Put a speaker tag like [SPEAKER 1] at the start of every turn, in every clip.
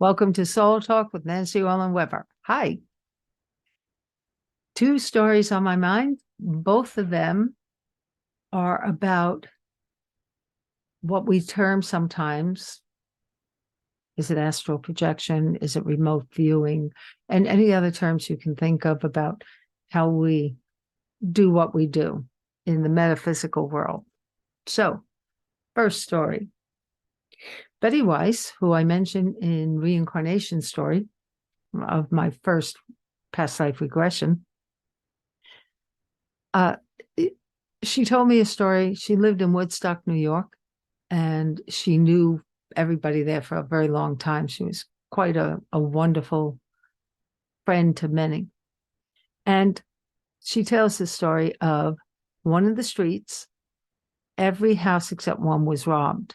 [SPEAKER 1] Welcome to Soul Talk with Nancy Olin Weber. Hi. Two stories on my mind. Both of them are about what we term sometimes, is it astral projection? Is it remote viewing? And any other terms you can think of about how we do what we do in the metaphysical world. So, first story. Betty Weiss, who I mentioned in Reincarnation Story of my first past life regression, uh, she told me a story. She lived in Woodstock, New York, and she knew everybody there for a very long time. She was quite a wonderful friend to many. And she tells the story of one of the streets, every house except one was robbed.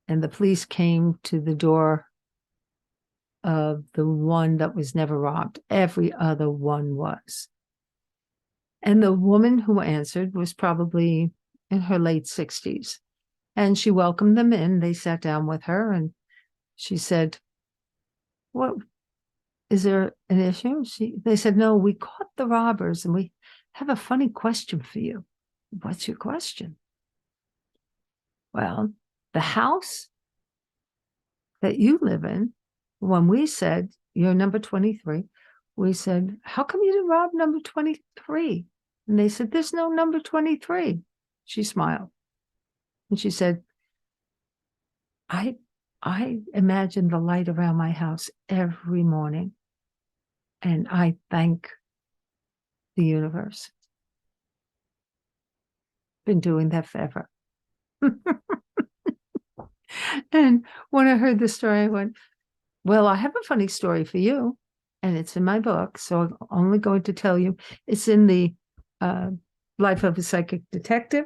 [SPEAKER 1] And the police came to the door of the one that was never robbed. Every other one was. And the woman who answered was probably in her late 60s. And she welcomed them in. They sat down with her and she said, "What is there an issue?" They said, "No, we caught the robbers and we have a funny question for you." "What's your question?" "Well, the house that you live in, when we said you're number 23, we said, how come you didn't rob number 23? And they said, there's no number 23. She smiled and she said, I imagine the light around my house every morning, and I thank the universe. Been doing that forever." And when I heard the story, I went, well, I have a funny story for you, and it's in my book, so I'm only going to tell you. It's in the uh, Life of a Psychic Detective,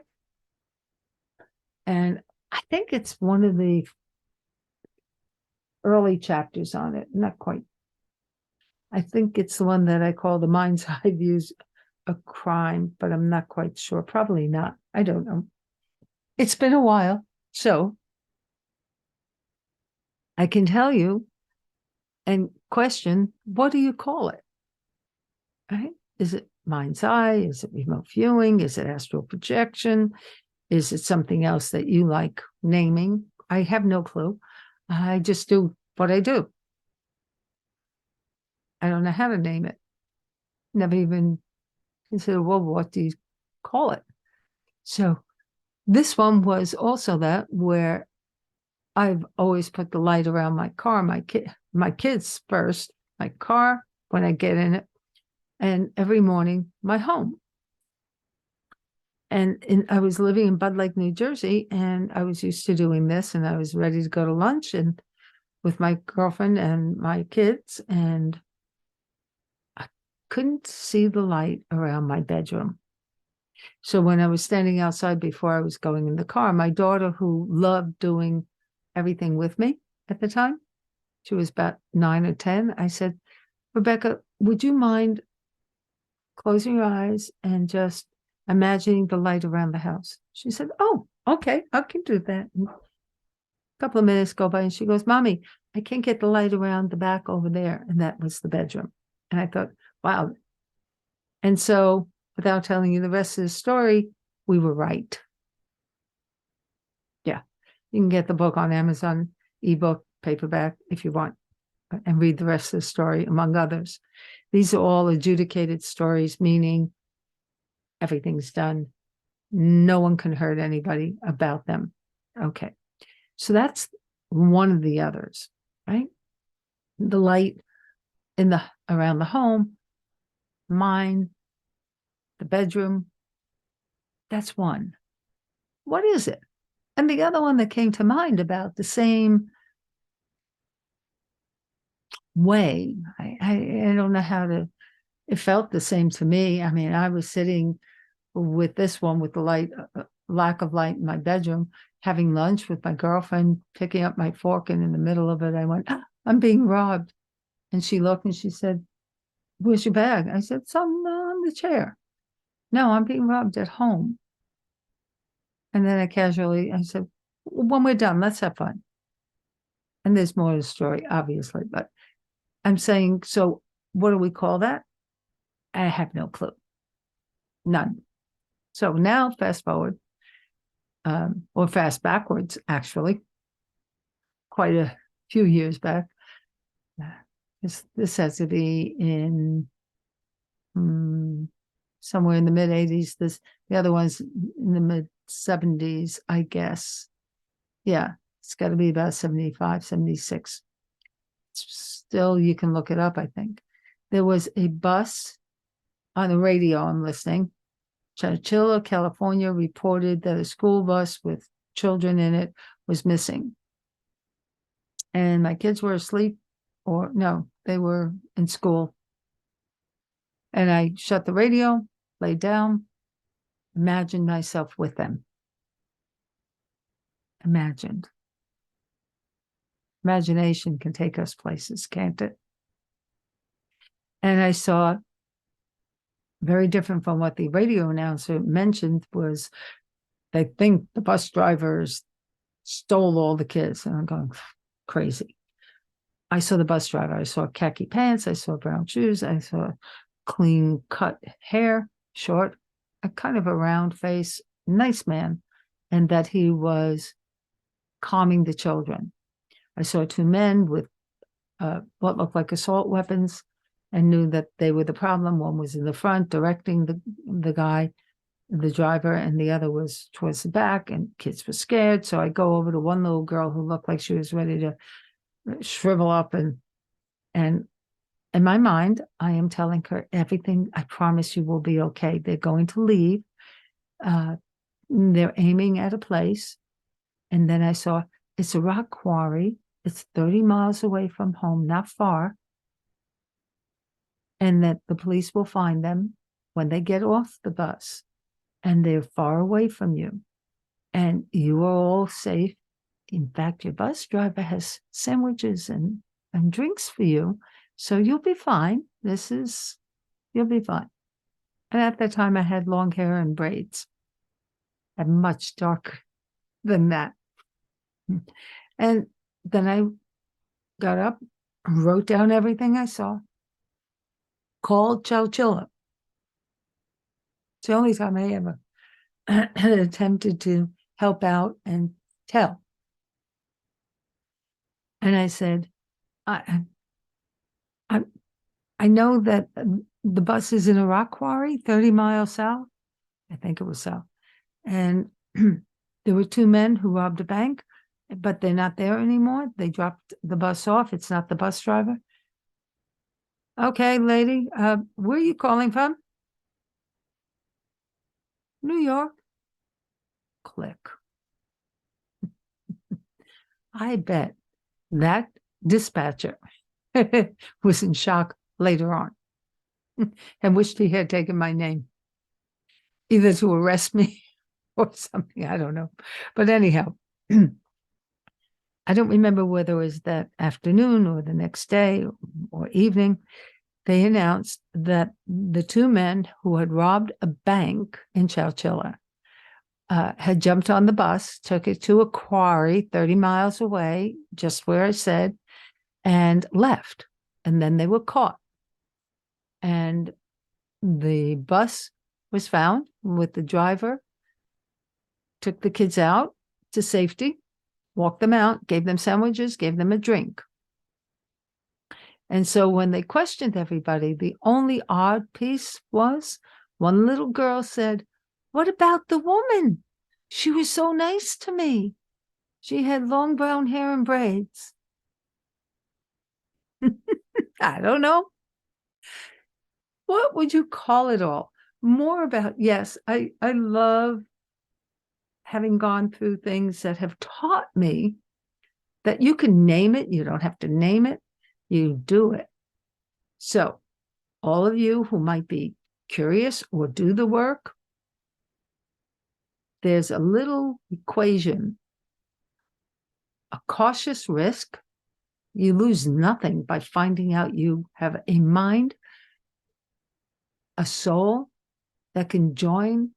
[SPEAKER 1] and I think it's one of the early chapters on it. Not quite. I think it's the one that I call The Mind's Eye Views a Crime, but I'm not quite sure. Probably not. I don't know. It's been a while, so I can tell you and question, what do you call it? Right? Is it mind's eye? Is it remote viewing? Is it astral projection? Is it something else that you like naming? I have no clue. I just do what I do. I don't know how to name it. Never even considered, well, what do you call it? So this one was also that, where I've always put the light around my car, my kids first, my car when I get in it, and every morning my home. And I was living in Bud Lake, New Jersey, and I was used to doing this, and I was ready to go to lunch and with my girlfriend and my kids, and I couldn't see the light around my bedroom. So when I was standing outside before I was going in the car, my daughter, who loved doing everything with me at the time, she was about 9 or 10, I said, "Rebecca, would you mind closing your eyes and just imagining the light around the house?" She said, "Oh, okay, I can do that." And a couple of minutes go by and she goes, "Mommy, I can't get the light around the back over there." And that was the bedroom. And I thought, wow. And so, without telling you the rest of the story, we were right. Yeah. You can get the book on Amazon, ebook, paperback, if you want, and read the rest of the story, among others. These are all adjudicated stories, meaning everything's done. No one can hurt anybody about them. Okay. So that's one of the others, right? The light around the home, mine, the bedroom. That's one. What is it? And the other one that came to mind about the same way, I don't know how to, it felt the same to me. I mean, I was sitting with this one with the lack of light in my bedroom, having lunch with my girlfriend, picking up my fork, and in the middle of it, I went, I'm being robbed. And she looked and she said, "Where's your bag?" I said, "It's on the chair." "No, I'm being robbed at home." And then I said, "When we're done, let's have fun." And there's more to the story, obviously, but I'm saying, so what do we call that? I have no clue. None. So now fast forward, or fast backwards, actually, quite a few years back. This has to be in somewhere in the mid 80s. The other one's in the mid 70s, I guess. Yeah, it's got to be about 75, 76. Still, you can look it up, I think. There was a bus on the radio, I'm listening. Chowchilla, California reported that a school bus with children in it was missing. And my kids were asleep, or no, they were in school. And I shut the radio, laid down, imagined myself with them. Imagined. Imagination can take us places, can't it? And I saw, very different from what the radio announcer mentioned, was they think the bus drivers stole all the kids. And I'm going crazy. I saw the bus driver. I saw khaki pants. I saw brown shoes. I saw clean cut hair, short, a kind of a round face, nice man, and that he was calming the children. I saw two men with what looked like assault weapons and knew that they were the problem. One was in the front directing the guy, the driver, and the other was towards the back, and kids were scared. So I go over to one little girl who looked like she was ready to shrivel up, and in my mind, I am telling her everything. I promise you will be okay. They're going to leave. They're aiming at a place. And then I saw it's a rock quarry. It's 30 miles away from home, not far. And that the police will find them when they get off the bus. And they're far away from you. And you are all safe. In fact, your bus driver has sandwiches and drinks for you. So you'll be fine. You'll be fine. And at that time, I had long hair and braids. And much darker than that. And then I got up, wrote down everything I saw, called Chowchilla. It's the only time I ever attempted to help out and tell. And I said, I know that the bus is in a rock quarry 30 miles south. I think it was south. And there were two men who robbed a bank, but they're not there anymore. They dropped the bus off. It's not the bus driver. Okay, lady, where are you calling from? New York. Click. I bet that dispatcher was in shock later on and wished he had taken my name, either to arrest me or something. I don't know. But anyhow, I don't remember whether it was that afternoon or the next day or evening. They announced that the two men who had robbed a bank in Chowchilla had jumped on the bus, took it to a quarry 30 miles away, just where I said, and left. And then they were caught. And the bus was found with the driver, took the kids out to safety, walked them out, gave them sandwiches, gave them a drink. And so when they questioned everybody, the only odd piece was one little girl said, "What about the woman? She was so nice to me. She had long brown hair and braids." I don't know. What would you call it all? More about, yes, I love having gone through things that have taught me that you can name it. You don't have to name it. You do it. So all of you who might be curious or do the work, there's a little equation. A cautious risk. You lose nothing by finding out you have a mind, a soul that can join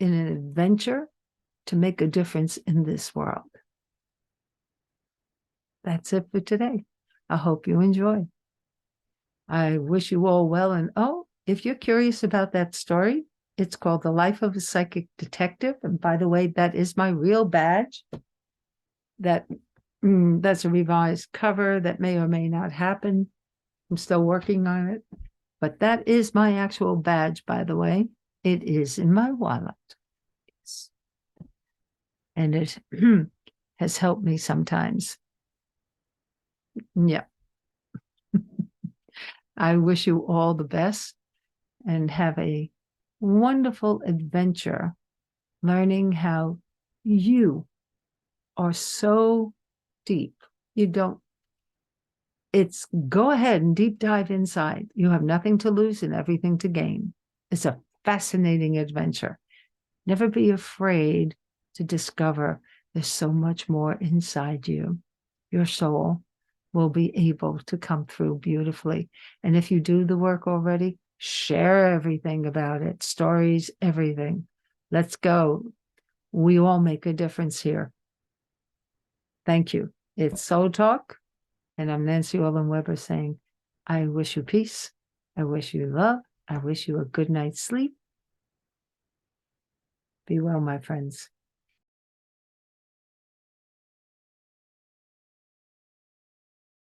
[SPEAKER 1] in an adventure to make a difference in this world. that's it for today. I hope you enjoy. I wish you all well. And oh, if you're curious about that story, it's called The Life of a Psychic Detective. And by the way, that is my real badge. That's a revised cover that may or may not happen. I'm still working on it. But that is my actual badge, by the way. It is in my wallet. And it has helped me sometimes. Yeah. I wish you all the best and have a wonderful adventure learning how you are so deep. You don't, it's go ahead and deep dive inside. You have nothing to lose and everything to gain. It's a fascinating adventure. Never be afraid to discover there's so much more inside you. Your soul will be able to come through beautifully. And if you do the work already, share everything about it, stories, everything. Let's go. We all make a difference here. Thank you. It's Soul Talk, and I'm Nancy Orland Weber saying, I wish you peace. I wish you love. I wish you a good night's sleep. Be well, my friends.